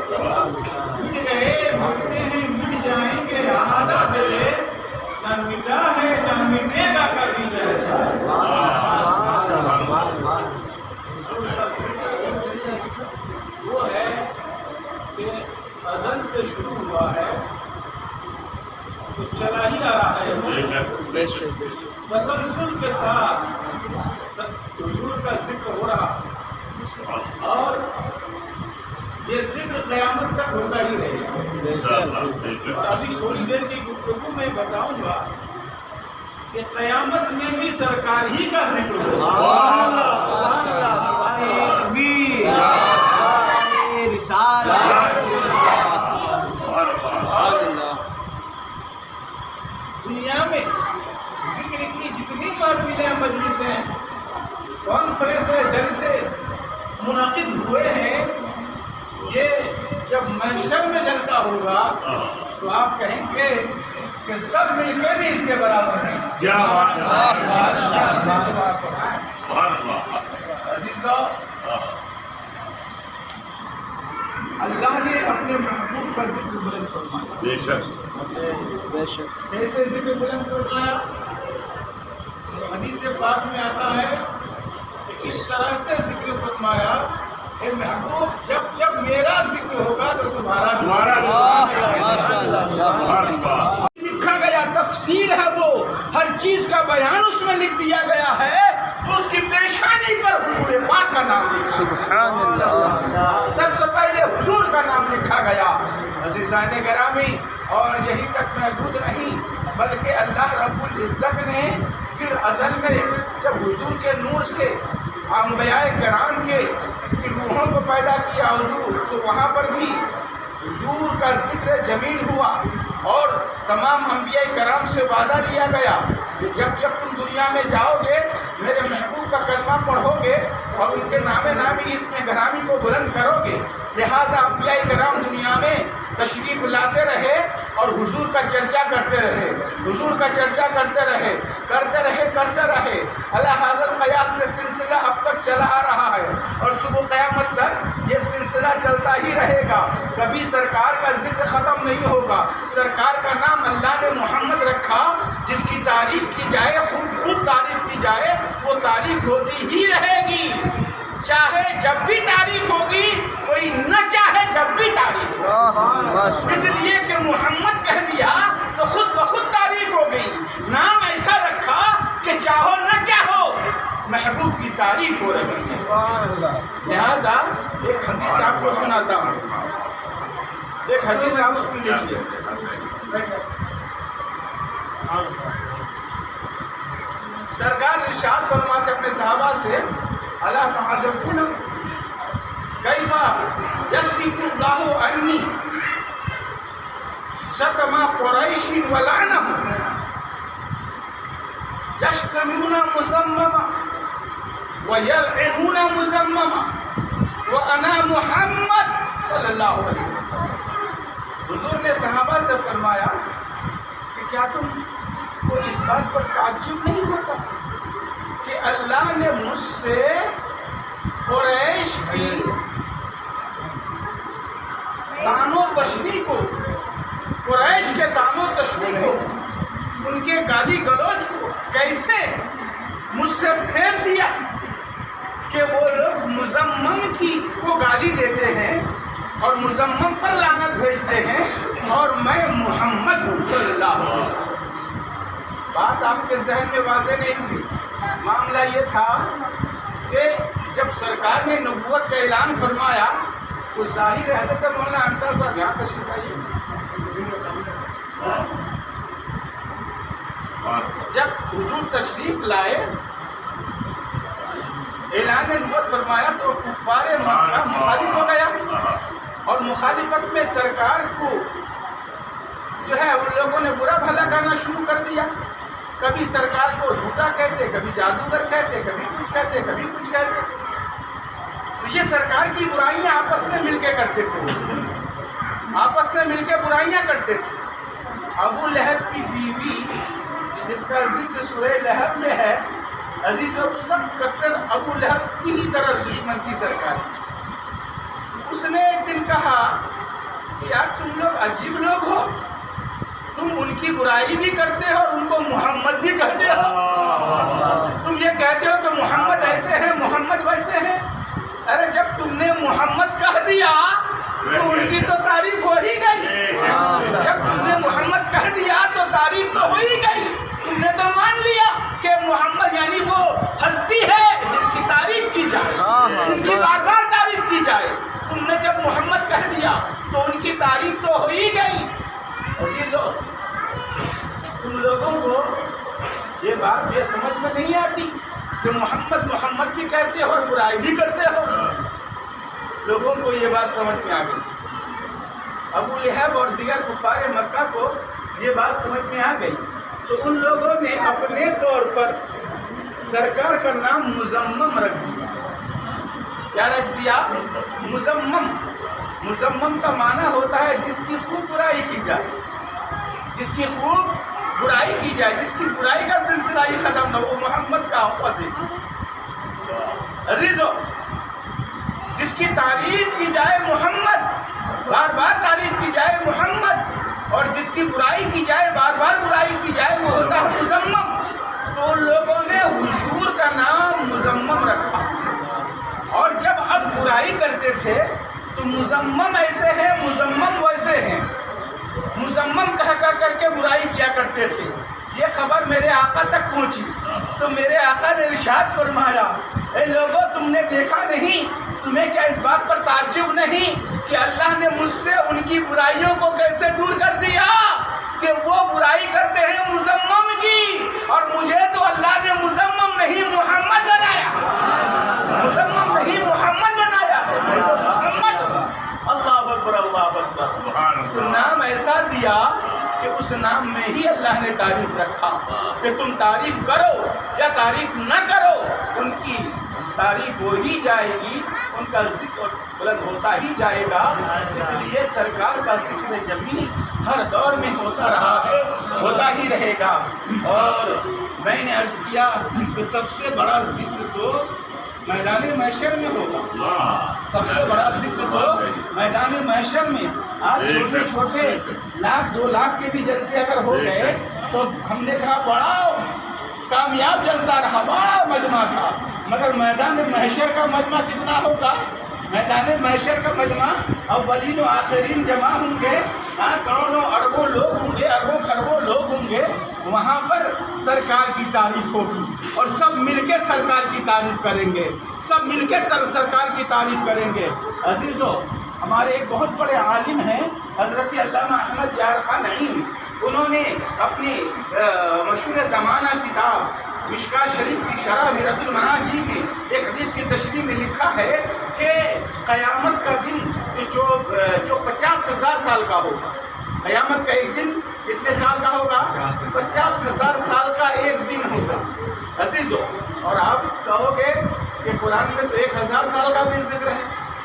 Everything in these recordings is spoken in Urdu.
مٹ گئے مٹتے ہیں مٹ جائیں گے آدھا دل نہ مٹا ہے نہ مٹے گا کبھی جیسا وہ ہے کہ ازل سے شروع ہوا ہے تو چلا ہی آ رہا ہے تسلسل کے ساتھ حضور کا ذکر ہو رہا اور یہ ذکر قیامت تک ہوتا ہی رہے گا۔ اور ابھی تھوڑی دیر کی گفتگو میں بتاؤں گا کہ قیامت میں بھی سرکار ہی کا ذکر ہوگا۔ دنیا میں ذکر کی جتنی محفلیں مجلسیں کانفرنسیں جلسے منعقد ہوئے ہیں، یہ جب محشر میں جلسہ ہوگا تو آپ کہیں گے کہ سب مل کے بھی اس کے برابر ہیں۔ عزیزو، اللہ نے اپنے محبوب پر ذکر بلند فرمایا۔ بے شک کیسے ذکر بلند فرمایا؟ حدیث پاک میں آتا ہے کہ اس طرح سے ذکر فرمایا کہ محبوب جب میرا ذکر ہوگا تو تمہارا لکھا گیا تفصیل ہے، وہ ہر چیز کا بیان اس میں لکھ دیا گیا ہے۔ اس کی پیشانی پر حضور پاک کا نام لکھا، سبحان اللہ، سب سے پہلے حضور کا نام لکھا گیا۔ عزیزان گرامی، اور یہی تک محدود نہیں بلکہ اللہ رب العزت نے پھر ازل میں جب حضور کے نور سے انبیاء کرام کے روحوں کو پیدا کیا حضور، تو وہاں پر بھی حضور کا ذکر جمیل ہوا اور تمام انبیاء کرام سے وعدہ لیا گیا کہ جب تم دنیا میں جاؤ گے میرے محبوب کا کلمہ پڑھو گے اور ان کے نام نامی اس میں گرامی کو بلند کرو گے۔ لہٰذا انبیاء کرام دنیا میں تشریف لاتے رہے اور حضور کا چرچا کرتے رہے، حضور کا چرچا کرتے رہے اللہ حضرت قیاس یہ سلسلہ اب تک چلا آ رہا ہے اور صبح قیامت تک یہ سلسلہ چلتا ہی رہے گا۔ کبھی سرکار کا ذکر ختم نہیں ہوگا۔ سرکار کا نام اللہ نے محمد رکھا، جس کی تعریف کی جائے، خوب تعریف کی جائے، وہ تعریف ہوتی ہی رہے گی، چاہے جب بھی تعریف ہوگی، کوئی نہ چاہے جب بھی تعریف ہوگی۔ اس لیے کہ محمد کہہ دیا تو خود بخود تعریف ہو گئی۔ نام ایسا رکھا کہ چاہو نہ چاہو محبوب کی تعریف ہو رہی ہے۔ لہذا ایک حدیث آپ کو سناتا ہوں، ایک حدیث آپ سن لیجیے۔ سرکار ارشاد فرماتے اپنے صحابہ سے، الا تعجبون کیف یصرف اللہ عنی شتم قریش ولعنهم یشتمون مذمما ویلعنون مذمما وانا محمد صلی اللہ علیہ وسلم۔ حضور نے صحابہ سے فرمایا کہ کیا تم کو اس بات پر تعجب نہیں ہوتا کہ اللہ نے مجھ سے قریش کی طعن و تشنیع کو، قریش کے طعن و تشنیع کو، ان کے گالی گلوچ کو کیسے مجھ سے پھیر دیا کہ وہ لوگ مذمم کو گالی دیتے ہیں اور مذمم پر لعنت بھیجتے ہیں اور میں محمد ہوں صلی اللہ علیہ وسلم۔ بات آپ کے ذہن میں واضح نہیں ہوئی۔ معاملہ یہ تھا کہ جب سرکار نے نبوت کا اعلان فرمایا تو ظاہر ہے حضرت مولانا انصار صاحب یہاں تشریف لائیے۔ جب حضور تشریف لائے، اعلان نبوت فرمایا تو کفار مکہ مخالف ہو گیا اور مخالفت میں سرکار کو جو ہے ان لوگوں نے برا بھلا کہنا شروع کر دیا۔ کبھی سرکار کو جھوٹا کہتے، کبھی جادوگر کہتے، کبھی کچھ کہتے، کبھی کچھ کہتے۔ تو یہ سرکار کی برائیاں آپس میں مل کے کرتے تھے، آپس میں مل کے برائیاں کرتے تھے۔ ابو لہب کی بیوی جس کا ذکر سورہ لہب میں ہے، عزیز و سخت کٹر ابو لہب کی ہی طرح دشمن تھی سرکار۔ اس نے ایک دن کہا یار تم لوگ عجیب لوگ ہو، تم ان کی برائی بھی کرتے ہو اور ان کو محمد بھی کہتے ہو. تم یہ کہتے ہو کہ محمد ایسے ہیں، محمد ویسے ہیں. ارے جب تم نے محمد کہہ دیا تو ان کی تو تعریف ہو ہی گئی. جب تم نے محمد کہہ دیا تو تعریف تو ہو ہی گئی. تم نے تو مان لیا کہ محمد یعنی وہ ہستی ہے جن کی تعریف کی جائے، ان کی بار بار تعریف کی جائے. تم نے جب محمد کہہ دیا تو ان کی تعریف تو ہو ہی گئی. عزیزو، تم لوگوں کو یہ بات یہ سمجھ میں نہیں آتی کہ محمد محمد بھی کہتے ہو اور برائی بھی کرتے ہو. لوگوں کو یہ بات سمجھ میں آ گئی. ابو لہب اور دیگر کفار مکہ کو یہ بات سمجھ میں آ گئی تو ان لوگوں نے اپنے طور پر سرکار کا نام مزمم رکھ دیا. کیا رکھ دیا؟ مزمم. مزمم کا معنی ہوتا ہے جس کی خوب برائی کی جائے، جس کی خوب برائی کی جائے، جس کی برائی کا سلسلہ ہی ختم نہ ہو. محمد کا اپوزٹ. عزیزو، جس کی تعریف کی جائے محمد، بار بار تعریف کی جائے محمد، اور جس کی برائی کی جائے بار بار برائی کی جائے وہ ہوتا ہے مزمم. تو ان لوگوں نے حضور کا نام مزمم رکھا، اور جب اب برائی کرتے تھے تو مزمم ایسے ہیں، مزمم ویسے ہیں. مزمم کہہ کر کے برائی کیا کرتے تھے. یہ خبر میرے آقا تک پہنچی تو میرے آقا نے ارشاد فرمایا، اے لوگوں تم نے دیکھا نہیں، تمہیں کیا اس بات پر تعجب نہیں کہ اللہ نے مجھ سے ان کی برائیوں کو کیسے دور کر دیا کہ وہ برائی کرتے ہیں مزمم کی، اور مجھے تو اللہ نے مزمم نہیں محمد بنایا. مزمم نہیں محمد بنایا. محمد، اللہ اکبر، اللہ اکبر. تو نام ایسا دیا کہ اس نام میں ہی اللہ نے تعریف رکھا کہ تم تعریف کرو یا تعریف نہ کرو، ان کی تعریف ہو ہی جائے گی، ان کا ذکر بلند ہوتا ہی جائے گا. اس لیے سرکار کا ذکر جمیل ہر دور میں ہوتا رہا ہے، ہوتا ہی رہے گا. اور میں نے عرض کیا کہ سب سے بڑا ذکر تو میدان محشر میں ہوگا. سب سے بڑا ذکر تو میدان محشر میں. آج چھوٹے چھوٹے 1,00,000 2 لاکھ کے بھی جلسے اگر ہو گئے تو ہم نے کہا بڑا کامیاب جلسہ رہا، بڑا مجمع تھا. مگر میدان محشر کا مجمع کتنا ہوگا؟ میدان محشر کا مجمع اولین و آخرین جمع ہوں گے، کروڑوں اربوں لوگ ہوں گے، اربوں خربوں لوگ ہوں گے. وہاں پر سرکار کی تعریف ہوگی اور سب مل کے سرکار کی تعریف کریں گے، سب مل کے سرکار کی تعریف کریں گے. عزیزو، ہمارے ایک بہت بڑے عالم ہیں حضرت علامہ احمد یار خان نعیم. انہوں نے اپنی مشہور زمانہ کتاب مشکاۃ شریف کی شرح میرۃ المناجی میں ایک حدیث کی تشریح میں لکھا ہے کہ قیامت کا دن جو 50,000 سال کا ہوگا. قیامت کا ایک دن کتنے سال کا ہوگا؟ 50,000 سال کا ایک دن ہوگا. عزیزو، اور آپ کہو گے کہ قرآن میں تو 1,000 سال کا بھی ذکر ہے،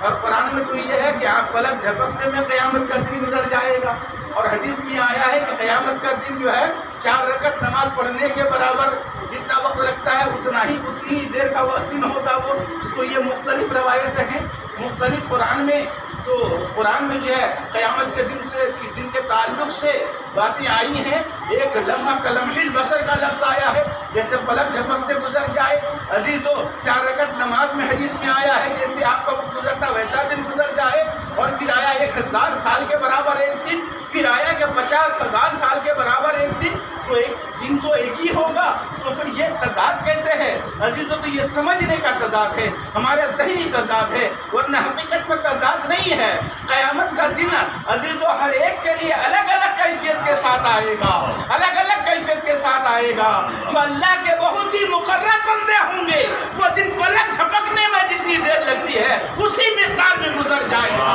اور قرآن میں تو یہ ہے کہ آپ پلک جھپکنے میں قیامت کا دن گزر جائے گا. اور حدیث میں آیا ہے کہ قیامت کا دن جو ہے 4 رکعت نماز پڑھنے کے برابر جتنا وقت لگتا ہے اتنی ہی دیر کا دن ہوگا وہ. تو یہ مختلف روایتیں ہیں مختلف قرآن میں. تو قرآن میں جو ہے قیامت کے دن کے تعلق سے باتیں آئی ہیں. ایک لمحہ کلمح البصر کا لفظ آیا ہے، جیسے پلک جھپکتے گزر جائے. عزیزو، 4 رکعت نماز میں حدیث میں آیا ہے جیسے آپ کا وقت گزرتا ویسا دن گزر جائے. اور پھر آیا 1,000 سال کے برابر ایک دن، پھر آیا کہ 50,000 سال کے برابر ایک دن. تو ایک دن تو ایک ہی ہوگا. تو پھر یہ تضاد کیسے ہے عزیزو؟ تو یہ سمجھنے کا تضاد ہے، ہمارا ذہنی تضاد ہے، ورنہ حقیقت میں تضاد نہیں ہے. قیامت کا دن عزیزو ہر ایک کے لیے الگ الگ کیفیت کے ساتھ آئے گا، الگ الگ کیفیت کے ساتھ آئے گا. جو اللہ کے بہت ہی مقرر بندے ہوں گے وہ دن پلک جھپکنے میں جتنی دیر لگتی ہے اسی مقدار میں گزر جائے گا.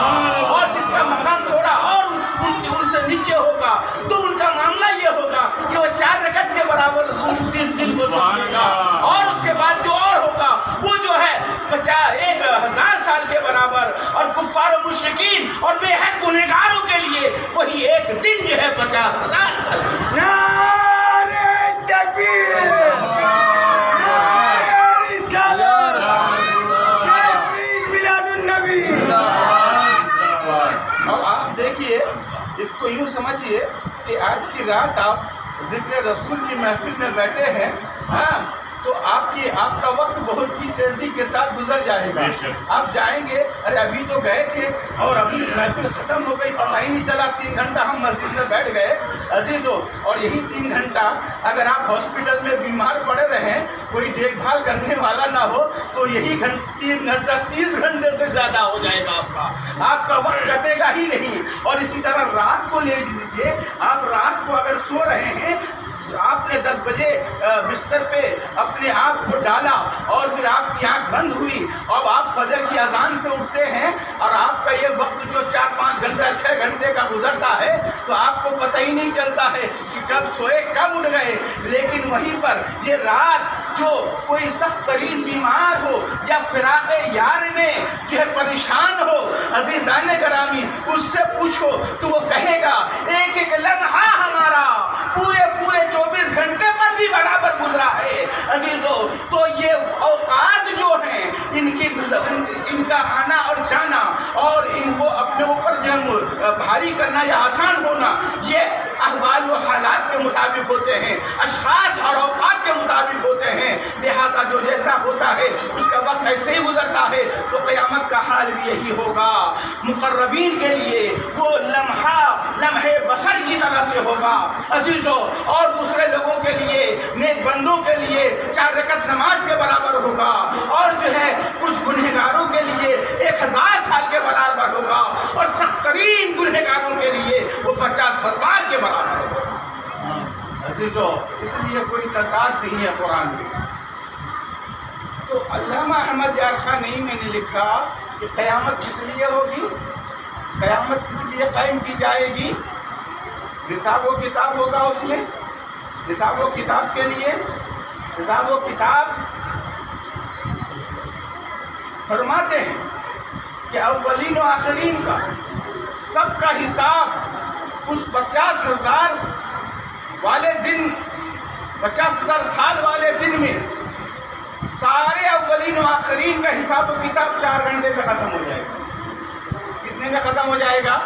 اور جس کا مقام تھوڑا اور ان سے نیچے ہوگا تو ان کا معاملہ یہ ہوگا کہ وہ 4 رکعت کے برابر دن کو سمجھے گا. اور اس کے بعد جو اور ہوگا وہ جو ہے 1,000 سال کے برابر. اور کفار و مشرکین اور بے حد گنہگاروں کے لیے وہی ایک دن جو ہے 50,000 سال. نعرہ تکبیر، نعرہ رسالت، تسبیح میلاد النبی. اب آپ دیکھیے، اس کو یوں سمجھیے کہ آج کی رات آپ ذکر رسول کی محفل میں بیٹھے ہیں، ہاں، تو آپ کا وقت بہت ہی تیزی کے ساتھ گزر جائے گا. آپ جائیں گے، ارے ابھی تو گئے تھے اور ابھی محفل ختم ہو گئی، پتہ ہی نہیں چلا 3 گھنٹہ ہم مسجد میں بیٹھ گئے. عزیزو، اور یہی 3 گھنٹہ اگر آپ ہاسپٹل میں بیمار پڑے رہیں، کوئی دیکھ بھال کرنے والا نہ ہو، تو یہی 3 گھنٹہ 30 گھنٹے سے زیادہ ہو جائے گا. آپ کا وقت کٹے گا ہی نہیں. اور اسی طرح رات کو لے لیجیے، آپ رات کو اگر سو رہے ہیں، آپ نے 10 بجے بستر پہ اپنے آپ کو ڈالا اور پھر آپ کی آنکھ بند ہوئی، اب آپ فجر کی اذان سے اٹھتے ہیں اور آپ کا یہ وقت جو 4-5 گھنٹہ 6 گھنٹے کا گزرتا ہے، تو آپ کو پتہ ہی نہیں چلتا ہے کہ کب سوئے کب اٹھ گئے. لیکن وہیں پر یہ رات جو کوئی سخت ترین بیمار ہو یا فراق یار میں جو ہے پریشان ہو، عزیزان گرامی، اس سے پوچھو تو وہ کہے گا ایک ایک لمحہ ہمارا پورے 24 گھنٹے پر بھی برابر گزرا ہے. عزیزو، تو یہ اوقات جو ہیں ان کا آنا اور جانا اور ان کو اپنے اوپر جو بھاری کرنا یا آسان ہونا، یہ احوال و حالات کے مطابق ہوتے ہیں، اشخاص اور اوقات کے مطابق ہوتے ہیں. لہذا جو جیسا ہوتا ہے اس کا وقت ایسے ہی گزرتا ہے، تو قیامت کا حال بھی یہی ہوگا. مقربین کے لیے وہ لمحے بصر کی طرح سے ہوگا عزیزو، اور دوسرے لوگوں کے لیے، نیک بندوں کے لیے 4 رکعت نماز کے برابر ہوگا، اور جو ہے کچھ گنہگاروں کے لیے 1000 سال کے برابر ہوگا، اور سخت ترین گنہگاروں کے لیے وہ 50,000 کے برابر ہوگا. عزیزو، اس لیے کوئی تضاد نہیں ہے قرآن میں. تو علامہ احمد یار خان نعیمی نے لکھا کہ قیامت کس لیے ہوگی؟ قیامت کس لیے قائم کی جائے گی؟ حساب و کتاب ہوگا اس میں. حساب و کتاب کے لیے، حساب و کتاب فرماتے ہیں کہ اولین و آخرین کا سب کا حساب اس 50,000 والے دن، 50,000 سال والے دن میں سارے اولین و آخرین کا حساب و کتاب 4 گھنٹے میں ختم ہو جائے گا. کتنے میں ختم ہو جائے گا؟